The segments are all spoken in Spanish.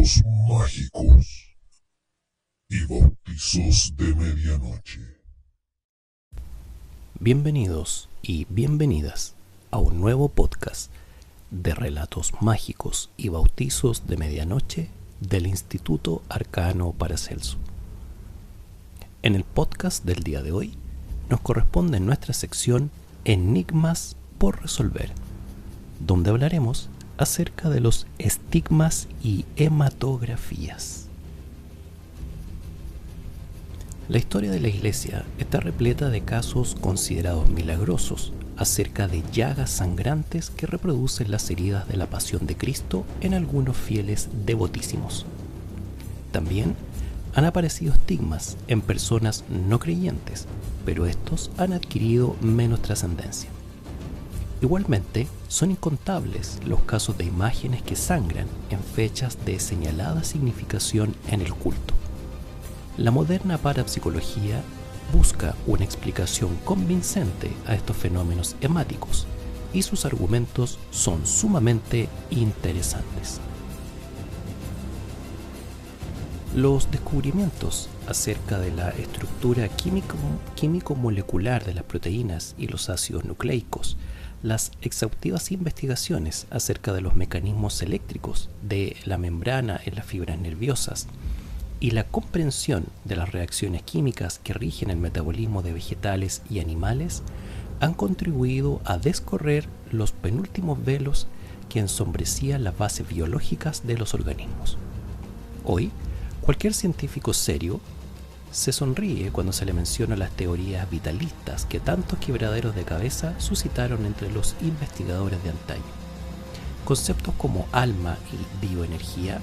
relatos mágicos y bautizos de medianoche. Bienvenidos y bienvenidas a un nuevo podcast de relatos mágicos y bautizos de medianoche del Instituto Arcano Paracelso. En el podcast del día de hoy nos corresponde nuestra sección Enigmas por resolver, donde hablaremos acerca de los estigmas y hematografías. La historia de la Iglesia está repleta de casos considerados milagrosos acerca de llagas sangrantes que reproducen las heridas de la pasión de Cristo en algunos fieles devotísimos. También han aparecido estigmas en personas no creyentes, pero estos han adquirido menos trascendencia. Igualmente, son incontables los casos de imágenes que sangran en fechas de señalada significación en el culto. La moderna parapsicología busca una explicación convincente a estos fenómenos hemáticos y sus argumentos son sumamente interesantes. Los descubrimientos acerca de la estructura químico-molecular de las proteínas y los ácidos nucleicos, las exhaustivas investigaciones acerca de los mecanismos eléctricos de la membrana en las fibras nerviosas y la comprensión de las reacciones químicas que rigen el metabolismo de vegetales y animales han contribuido a descorrer los penúltimos velos que ensombrecían las bases biológicas de los organismos. Hoy, cualquier científico serio se sonríe cuando se le menciona las teorías vitalistas que tantos quebraderos de cabeza suscitaron entre los investigadores de antaño. Conceptos como alma y bioenergía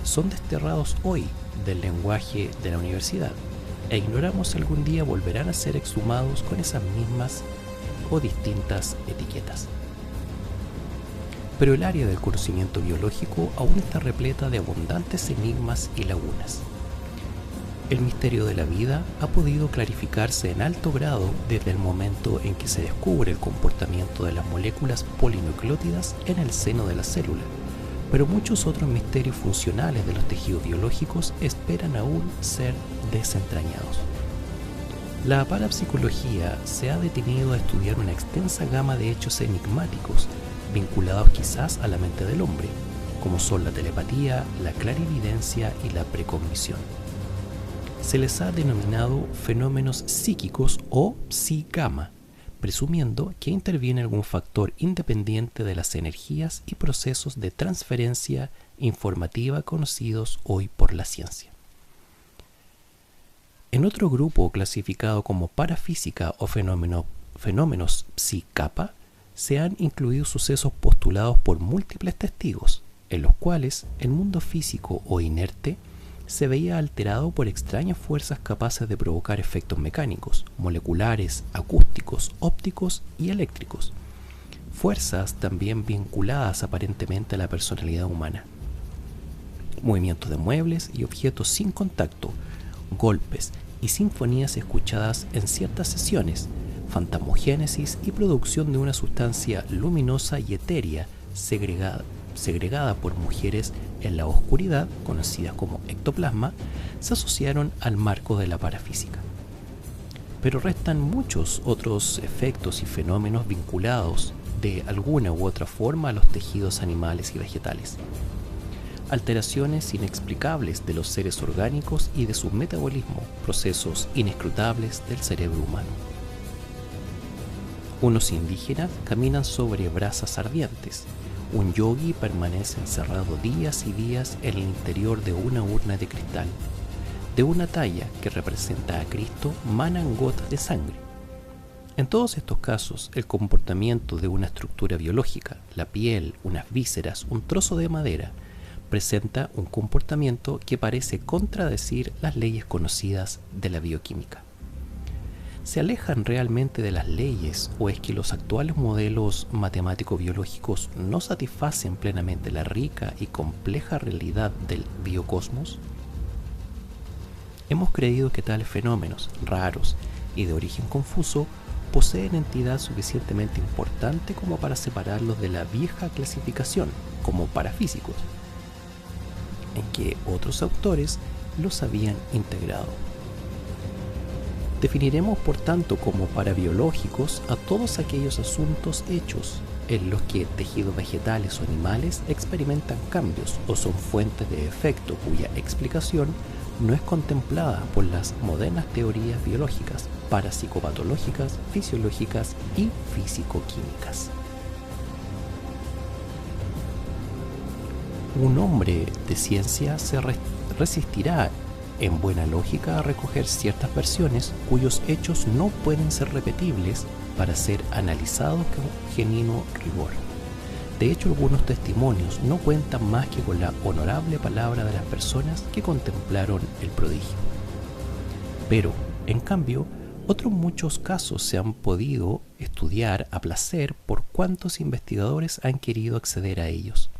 son desterrados hoy del lenguaje de la universidad e ignoramos si algún día volverán a ser exhumados con esas mismas o distintas etiquetas. Pero el área del conocimiento biológico aún está repleta de abundantes enigmas y lagunas. El misterio de la vida ha podido clarificarse en alto grado desde el momento en que se descubre el comportamiento de las moléculas polinucleótidas en el seno de la célula, pero muchos otros misterios funcionales de los tejidos biológicos esperan aún ser desentrañados. La parapsicología se ha detenido a estudiar una extensa gama de hechos enigmáticos vinculados quizás a la mente del hombre, como son la telepatía, la clarividencia y la precognición. Se les ha denominado fenómenos psíquicos o psi-gamma, presumiendo que interviene algún factor independiente de las energías y procesos de transferencia informativa conocidos hoy por la ciencia. En otro grupo clasificado como parafísica o fenómenos psi-kappa, se han incluido sucesos postulados por múltiples testigos, en los cuales el mundo físico o inerte se veía alterado por extrañas fuerzas capaces de provocar efectos mecánicos, moleculares, acústicos, ópticos y eléctricos. Fuerzas también vinculadas aparentemente a la personalidad humana. Movimientos de muebles y objetos sin contacto, golpes y sinfonías escuchadas en ciertas sesiones, fantasmogénesis y producción de una sustancia luminosa y etérea segregada por mujeres en la oscuridad, conocidas como ectoplasma, se asociaron al marco de la parafísica. Pero restan muchos otros efectos y fenómenos vinculados de alguna u otra forma a los tejidos animales y vegetales. Alteraciones inexplicables de los seres orgánicos y de su metabolismo, procesos inescrutables del cerebro humano. Unos indígenas caminan sobre brasas ardientes. Un yogi permanece encerrado días y días en el interior de una urna de cristal. De una talla que representa a Cristo manan gotas de sangre. En todos estos casos, el comportamiento de una estructura biológica, la piel, unas vísceras, un trozo de madera, presenta un comportamiento que parece contradecir las leyes conocidas de la bioquímica. ¿Se alejan realmente de las leyes o es que los actuales modelos matemático-biológicos no satisfacen plenamente la rica y compleja realidad del biocosmos? Hemos creído que tales fenómenos raros y de origen confuso poseen entidad suficientemente importante como para separarlos de la vieja clasificación como parafísicos. en que otros autores los habían integrado. Definiremos, por tanto, como parabiológicos a todos aquellos asuntos hechos en los que tejidos vegetales o animales experimentan cambios o son fuentes de efecto cuya explicación no es contemplada por las modernas teorías biológicas, parapsicopatológicas, fisiológicas y físico-químicas. Un hombre de ciencia se resistirá en buena lógica a recoger ciertas versiones cuyos hechos no pueden ser repetibles para ser analizados con genuino rigor. De hecho, algunos testimonios no cuentan más que con la honorable palabra de las personas que contemplaron el prodigio. Pero, en cambio, otros muchos casos se han podido estudiar a placer por cuantos investigadores han querido acceder a ellos.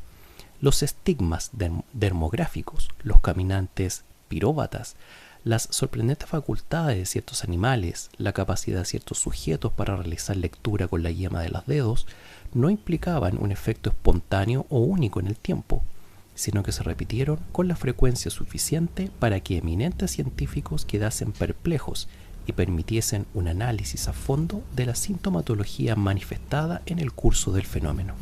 Los estigmas dermográficos, los caminantes piróbatas, las sorprendentes facultades de ciertos animales, la capacidad de ciertos sujetos para realizar lectura con la yema de los dedos, no implicaban un efecto espontáneo o único en el tiempo, sino que se repitieron con la frecuencia suficiente para que eminentes científicos quedasen perplejos y permitiesen un análisis a fondo de la sintomatología manifestada en el curso del fenómeno.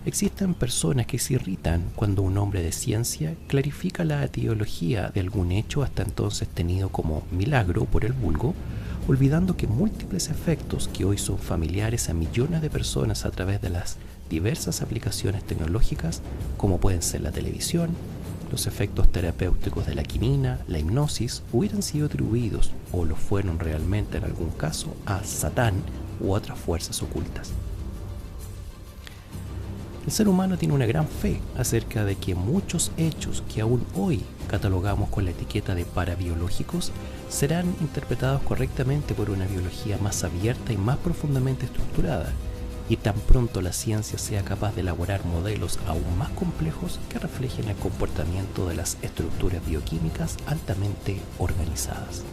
Existen personas que se irritan cuando un hombre de ciencia clarifica la etiología de algún hecho hasta entonces tenido como milagro por el vulgo, olvidando que múltiples efectos que hoy son familiares a millones de personas a través de las diversas aplicaciones tecnológicas, como pueden ser la televisión, los efectos terapéuticos de la quinina, la hipnosis, hubieran sido atribuidos, o lo fueron realmente en algún caso, a Satán u otras fuerzas ocultas. El ser humano tiene una gran fe acerca de que muchos hechos que aún hoy catalogamos con la etiqueta de parabiológicos serán interpretados correctamente por una biología más abierta y más profundamente estructurada, y tan pronto la ciencia sea capaz de elaborar modelos aún más complejos que reflejen el comportamiento de las estructuras bioquímicas altamente organizadas.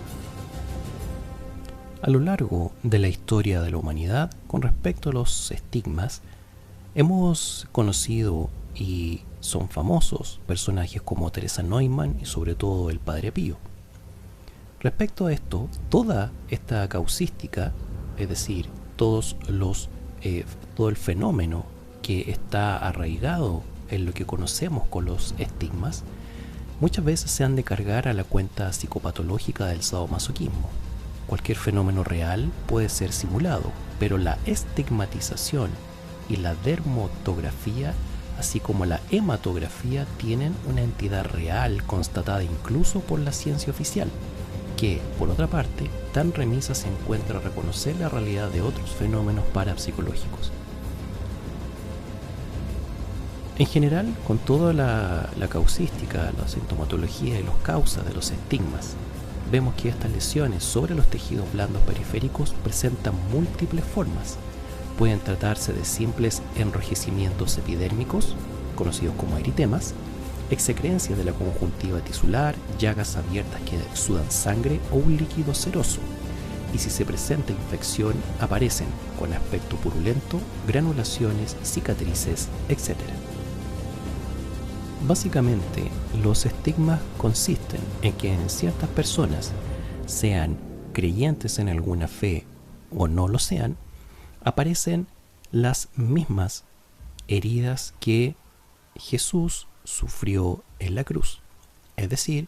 A lo largo de la historia de la humanidad, con respecto a los estigmas, hemos conocido y son famosos personajes como Teresa Neumann y sobre todo el Padre Pío. Respecto a esto, toda esta causística, es decir, todo el fenómeno que está arraigado en lo que conocemos con los estigmas, muchas veces se han de cargar a la cuenta psicopatológica del sadomasoquismo. Cualquier fenómeno real puede ser simulado, pero la estigmatización y la dermatografía, así como la hematografía, tienen una entidad real constatada incluso por la ciencia oficial, que, por otra parte, tan remisa se encuentra a reconocer la realidad de otros fenómenos parapsicológicos. En general, con toda la causística, la sintomatología y las causas de los estigmas, vemos que estas lesiones sobre los tejidos blandos periféricos presentan múltiples formas. Pueden tratarse de simples enrojecimientos epidérmicos, conocidos como eritemas, excrecencias de la conjuntiva tisular, llagas abiertas que exudan sangre o un líquido ceroso, y si se presenta infección aparecen con aspecto purulento, granulaciones, cicatrices, etc. Básicamente, los estigmas consisten en que en ciertas personas, sean creyentes en alguna fe o no lo sean, aparecen las mismas heridas que Jesús sufrió en la cruz, es decir,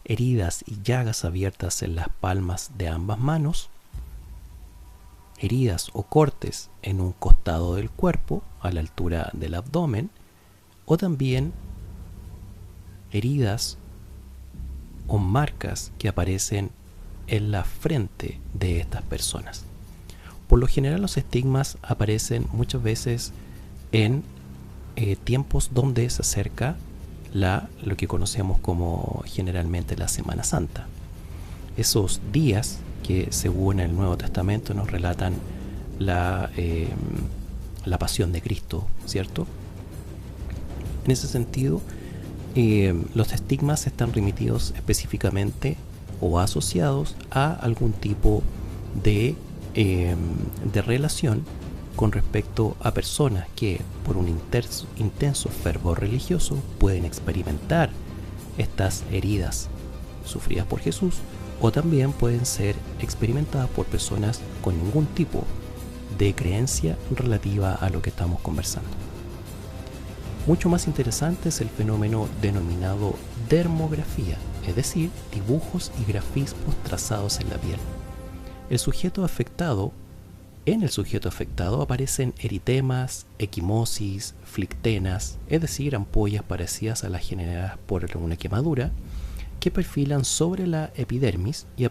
heridas y llagas abiertas en las palmas de ambas manos, heridas o cortes en un costado del cuerpo a la altura del abdomen, o también heridas o marcas que aparecen en la frente de estas personas. Por lo general, los estigmas aparecen muchas veces en tiempos donde se acerca lo que conocemos como generalmente la Semana Santa. Esos días que según el Nuevo Testamento nos relatan la pasión de Cristo, ¿cierto? En ese sentido, los estigmas están remitidos específicamente o asociados a algún tipo de relación con respecto a personas que, por un intenso fervor religioso, pueden experimentar estas heridas sufridas por Jesús, o también pueden ser experimentadas por personas con ningún tipo de creencia relativa a lo que estamos conversando. Mucho más interesante es el fenómeno denominado dermografía, es decir, dibujos y grafismos trazados en la piel. En el sujeto afectado aparecen eritemas, equimosis, flictenas, es decir, ampollas parecidas a las generadas por una quemadura, que perfilan sobre la epidermis y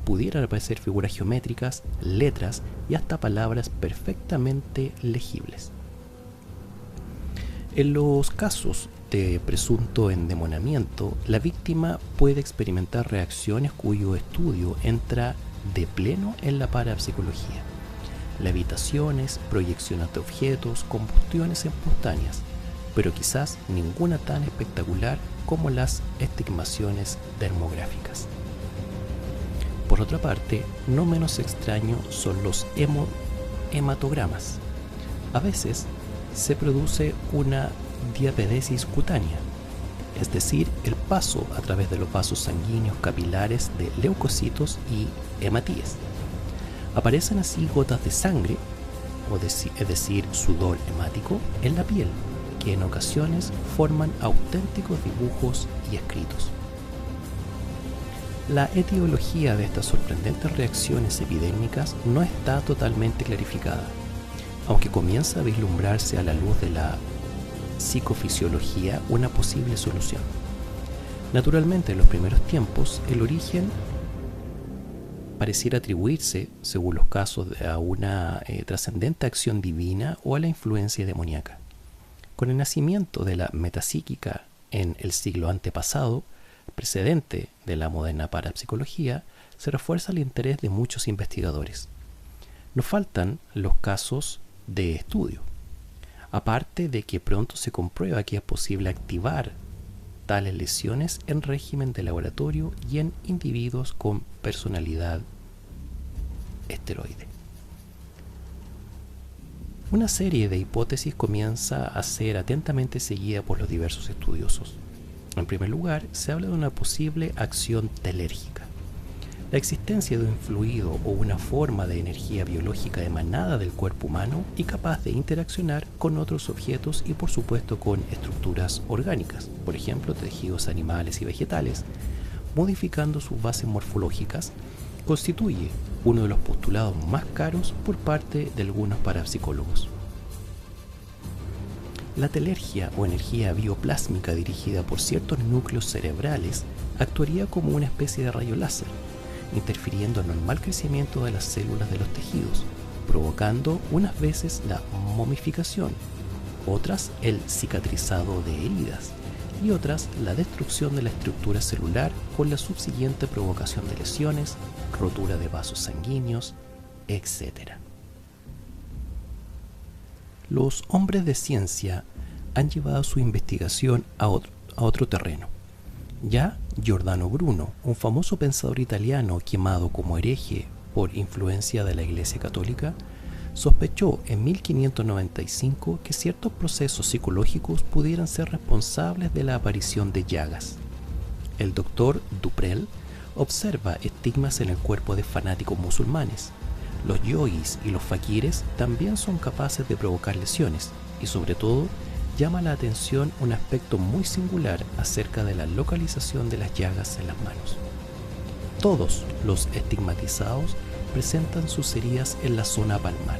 pudieran aparecer figuras geométricas, letras y hasta palabras perfectamente legibles. En los casos de presunto endemonamiento, la víctima puede experimentar reacciones cuyo estudio entra de pleno en la parapsicología: levitaciones, proyecciones de objetos, combustiones espontáneas, pero quizás ninguna tan espectacular como las estigmaciones dermográficas. Por otra parte, no menos extraño son los hematogramas. A veces se produce una diapedesis cutánea, es decir, el paso a través de los vasos sanguíneos capilares de leucocitos y hematíes. Aparecen así gotas de sangre, es decir, sudor hemático, en la piel, que en ocasiones forman auténticos dibujos y escritos. La etiología de estas sorprendentes reacciones epidérmicas no está totalmente clarificada, aunque comienza a vislumbrarse a la luz de la psicofisiología una posible solución. Naturalmente, en los primeros tiempos, el origen pareciera atribuirse, según los casos, a una trascendente acción divina o a la influencia demoníaca. Con el nacimiento de la metapsíquica en el siglo antepasado, precedente de la moderna parapsicología, se refuerza el interés de muchos investigadores. No faltan los casos de estudio, aparte de que pronto se comprueba que es posible activar tales lesiones en régimen de laboratorio y en individuos con personalidad esteroide. Una serie de hipótesis comienza a ser atentamente seguida por los diversos estudiosos. En primer lugar, se habla de una posible acción telérgica. La existencia de un fluido o una forma de energía biológica emanada del cuerpo humano y capaz de interaccionar con otros objetos y por supuesto con estructuras orgánicas, por ejemplo tejidos animales y vegetales, modificando sus bases morfológicas, constituye uno de los postulados más caros por parte de algunos parapsicólogos. La telergia o energía bioplásmica dirigida por ciertos núcleos cerebrales actuaría como una especie de rayo láser, interfiriendo en el normal crecimiento de las células de los tejidos, provocando unas veces la momificación, otras el cicatrizado de heridas y otras la destrucción de la estructura celular con la subsiguiente provocación de lesiones, rotura de vasos sanguíneos, etc. Los hombres de ciencia han llevado su investigación a otro terreno. Ya Giordano Bruno, un famoso pensador italiano quemado como hereje por influencia de la Iglesia Católica, sospechó en 1595 que ciertos procesos psicológicos pudieran ser responsables de la aparición de llagas. El doctor Duprel observa estigmas en el cuerpo de fanáticos musulmanes. Los yogis y los fakires también son capaces de provocar lesiones y sobre todo llama la atención un aspecto muy singular acerca de la localización de las llagas en las manos. Todos los estigmatizados presentan sus heridas en la zona palmar.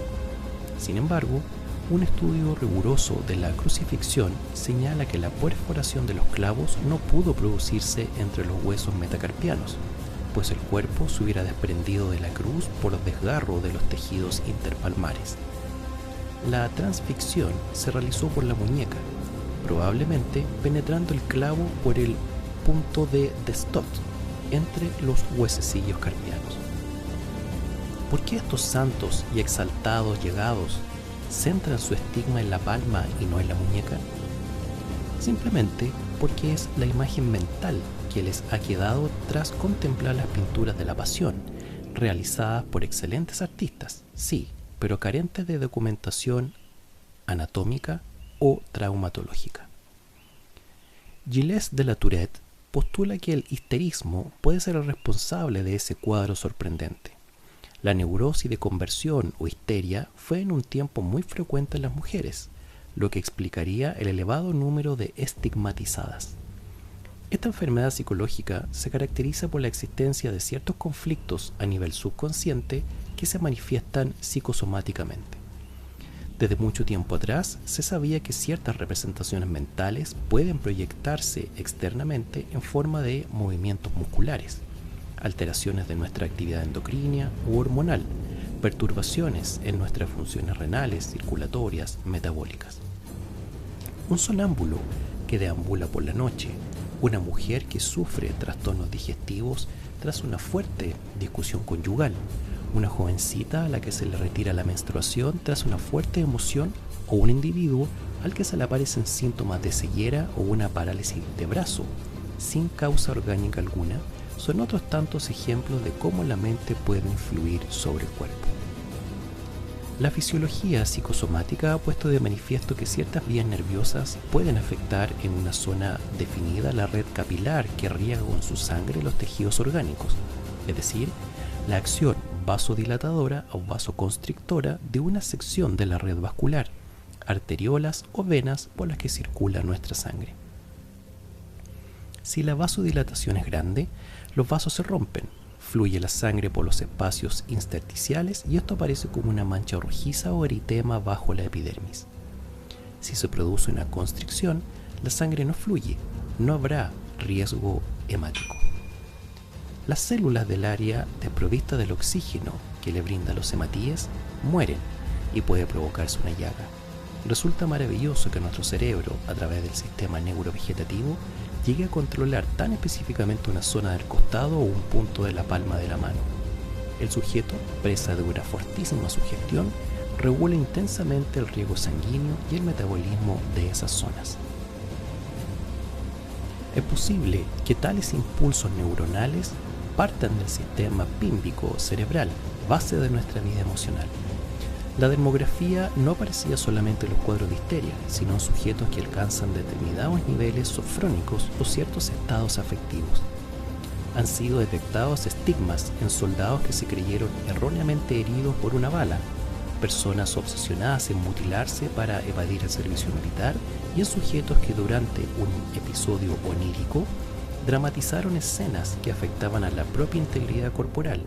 Sin embargo, un estudio riguroso de la crucifixión señala que la perforación de los clavos no pudo producirse entre los huesos metacarpianos, pues el cuerpo se hubiera desprendido de la cruz por desgarro de los tejidos interpalmares. La transficción se realizó por la muñeca, probablemente penetrando el clavo por el punto de Destot entre los huesecillos carpianos. ¿Por qué estos santos y exaltados llegados centran su estigma en la palma y no en la muñeca? Simplemente porque es la imagen mental que les ha quedado tras contemplar las pinturas de la Pasión, realizadas por excelentes artistas, sí, pero carentes de documentación anatómica o traumatológica. Gilles de la Tourette postula que el histerismo puede ser el responsable de ese cuadro sorprendente. La neurosis de conversión o histeria fue en un tiempo muy frecuente en las mujeres, lo que explicaría el elevado número de estigmatizadas. Esta enfermedad psicológica se caracteriza por la existencia de ciertos conflictos a nivel subconsciente que se manifiestan psicosomáticamente. Desde mucho tiempo atrás se sabía que ciertas representaciones mentales pueden proyectarse externamente en forma de movimientos musculares, alteraciones de nuestra actividad endocrina u hormonal, perturbaciones en nuestras funciones renales, circulatorias, metabólicas. Un sonámbulo que deambula por la noche, una mujer que sufre trastornos digestivos tras una fuerte discusión conyugal, una jovencita a la que se le retira la menstruación tras una fuerte emoción, o un individuo al que se le aparecen síntomas de ceguera o una parálisis de brazo, sin causa orgánica alguna, son otros tantos ejemplos de cómo la mente puede influir sobre el cuerpo. La fisiología psicosomática ha puesto de manifiesto que ciertas vías nerviosas pueden afectar en una zona definida la red capilar que riega con su sangre los tejidos orgánicos, es decir, la acción vasodilatadora o vasoconstrictora de una sección de la red vascular, arteriolas o venas por las que circula nuestra sangre. Si la vasodilatación es grande, los vasos se rompen, fluye la sangre por los espacios intersticiales y esto aparece como una mancha rojiza o eritema bajo la epidermis. Si se produce una constricción, la sangre no fluye, no habrá riesgo hemático. Las células del área desprovista del oxígeno que le brinda los hematíes mueren y puede provocarse una llaga. Resulta maravilloso que nuestro cerebro, a través del sistema neurovegetativo, llegue a controlar tan específicamente una zona del costado o un punto de la palma de la mano. El sujeto, presa de una fortísima sugestión, regula intensamente el riego sanguíneo y el metabolismo de esas zonas. Es posible que tales impulsos neuronales partan del sistema pímbico cerebral, base de nuestra vida emocional. La dermografía no aparecía solamente en los cuadros de histeria, sino en sujetos que alcanzan determinados niveles sofrónicos o ciertos estados afectivos. Han sido detectados estigmas en soldados que se creyeron erróneamente heridos por una bala, personas obsesionadas en mutilarse para evadir el servicio militar y en sujetos que durante un episodio onírico dramatizaron escenas que afectaban a la propia integridad corporal,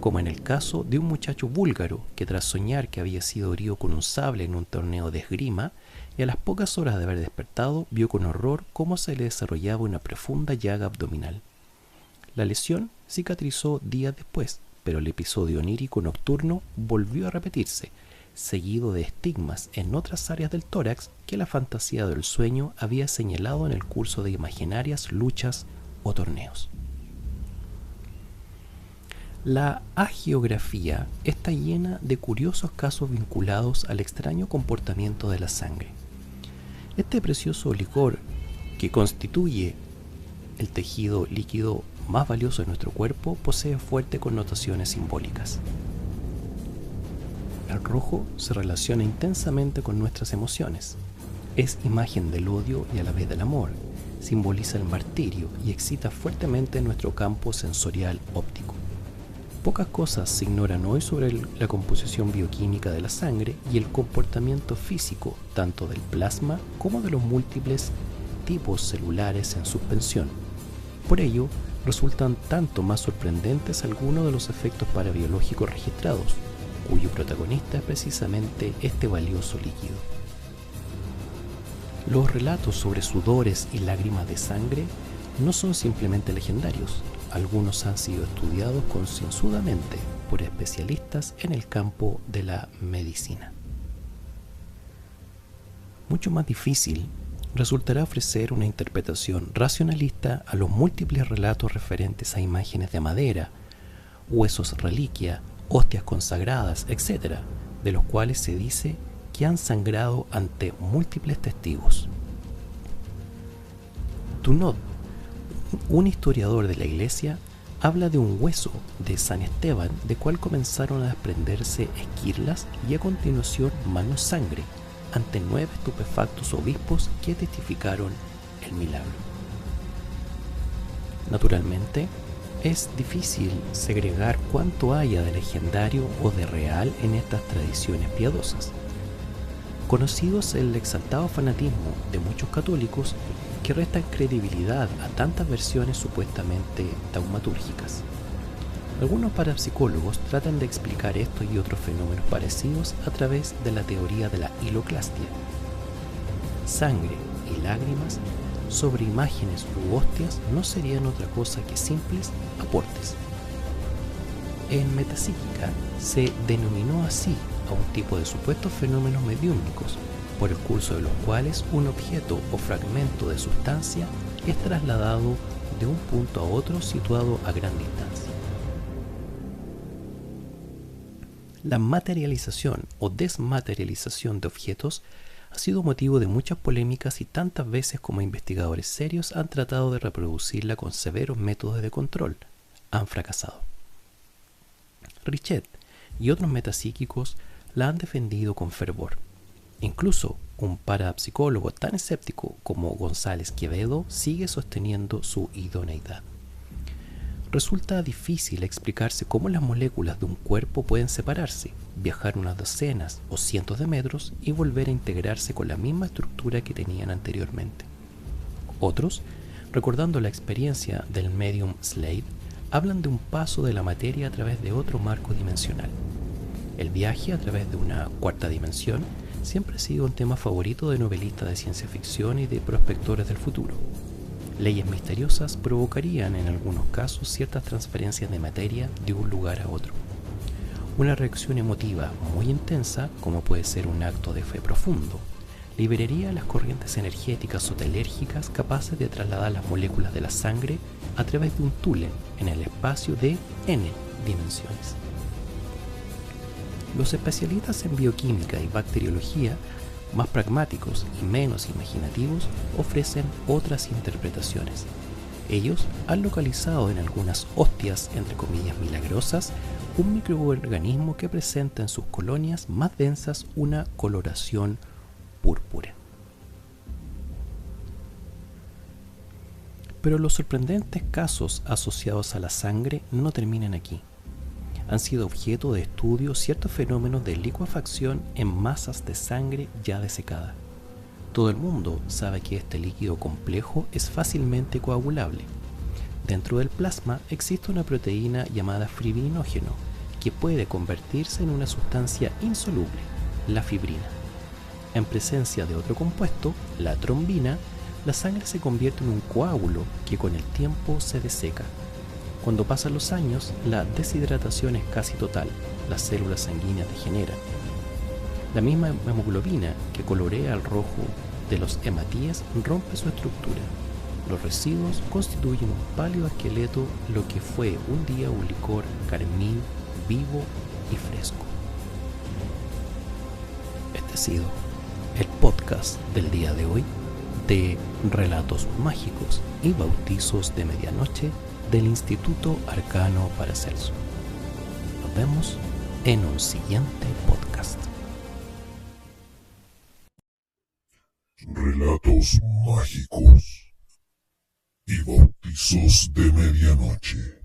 como en el caso de un muchacho búlgaro que tras soñar que había sido herido con un sable en un torneo de esgrima y a las pocas horas de haber despertado vio con horror cómo se le desarrollaba una profunda llaga abdominal. La lesión cicatrizó días después, pero el episodio onírico nocturno volvió a repetirse, seguido de estigmas en otras áreas del tórax que la fantasía del sueño había señalado en el curso de imaginarias luchas o torneos. La hagiografía está llena de curiosos casos vinculados al extraño comportamiento de la sangre. Este precioso licor, que constituye el tejido líquido más valioso de nuestro cuerpo, posee fuertes connotaciones simbólicas. El rojo se relaciona intensamente con nuestras emociones. Es imagen del odio y a la vez del amor. Simboliza el martirio y excita fuertemente nuestro campo sensorial óptico. Pocas cosas se ignoran hoy sobre la composición bioquímica de la sangre y el comportamiento físico tanto del plasma como de los múltiples tipos celulares en suspensión. Por ello, resultan tanto más sorprendentes algunos de los efectos parabiológicos registrados, cuyo protagonista es precisamente este valioso líquido. Los relatos sobre sudores y lágrimas de sangre no son simplemente legendarios. Algunos han sido estudiados concienzudamente por especialistas en el campo de la medicina. Mucho más difícil resultará ofrecer una interpretación racionalista a los múltiples relatos referentes a imágenes de madera, huesos reliquia, hostias consagradas, etc., de los cuales se dice que han sangrado ante múltiples testigos. Tunod, un historiador de la Iglesia, habla de un hueso de San Esteban, de cual comenzaron a desprenderse esquirlas y a continuación manos sangre, ante 9 estupefactos obispos que testificaron el milagro. Naturalmente, es difícil segregar cuánto haya de legendario o de real en estas tradiciones piadosas. Conocido es el exaltado fanatismo de muchos católicos que restan credibilidad a tantas versiones supuestamente taumatúrgicas. Algunos parapsicólogos tratan de explicar estos y otros fenómenos parecidos a través de la teoría de la hiloclastia. Sangre y lágrimas sobre imágenes u hostias no serían otra cosa que simples aportes. En metapsíquica se denominó así a un tipo de supuestos fenómenos mediúmnicos, por el curso de los cuales un objeto o fragmento de sustancia es trasladado de un punto a otro situado a gran distancia. La materialización o desmaterialización de objetos ha sido motivo de muchas polémicas y tantas veces como investigadores serios han tratado de reproducirla con severos métodos de control, han fracasado. Richet y otros metapsíquicos la han defendido con fervor. Incluso un parapsicólogo tan escéptico como González Quevedo sigue sosteniendo su idoneidad. Resulta difícil explicarse cómo las moléculas de un cuerpo pueden separarse, viajar unas docenas o cientos de metros y volver a integrarse con la misma estructura que tenían anteriormente. Otros, recordando la experiencia del medium Slade, hablan de un paso de la materia a través de otro marco dimensional. El viaje a través de una cuarta dimensión siempre ha sido un tema favorito de novelistas de ciencia ficción y de prospectores del futuro. Leyes misteriosas provocarían en algunos casos ciertas transferencias de materia de un lugar a otro. Una reacción emotiva muy intensa, como puede ser un acto de fe profundo, liberaría las corrientes energéticas o telérgicas capaces de trasladar las moléculas de la sangre a través de un túnel en el espacio de n dimensiones. Los especialistas en bioquímica y bacteriología, más pragmáticos y menos imaginativos, ofrecen otras interpretaciones. Ellos han localizado en algunas hostias, entre comillas, milagrosas, un microorganismo que presenta en sus colonias más densas una coloración púrpura. Pero los sorprendentes casos asociados a la sangre no terminan aquí. Han sido objeto de estudio ciertos fenómenos de licuefacción en masas de sangre ya desecada. Todo el mundo sabe que este líquido complejo es fácilmente coagulable. Dentro del plasma existe una proteína llamada fibrinógeno que puede convertirse en una sustancia insoluble, la fibrina. En presencia de otro compuesto, la trombina, la sangre se convierte en un coágulo que con el tiempo se deseca. Cuando pasan los años, la deshidratación es casi total, las células sanguíneas degeneran. La misma hemoglobina que colorea el rojo de los hematíes rompe su estructura. Los residuos constituyen un pálido esqueleto, lo que fue un día un licor carmín vivo y fresco. Este ha sido el podcast del día de hoy de Relatos Mágicos y Bautizos de Medianoche del Instituto Arcano Paracelso. Nos vemos en un siguiente podcast. Relatos mágicos y bautizos de medianoche.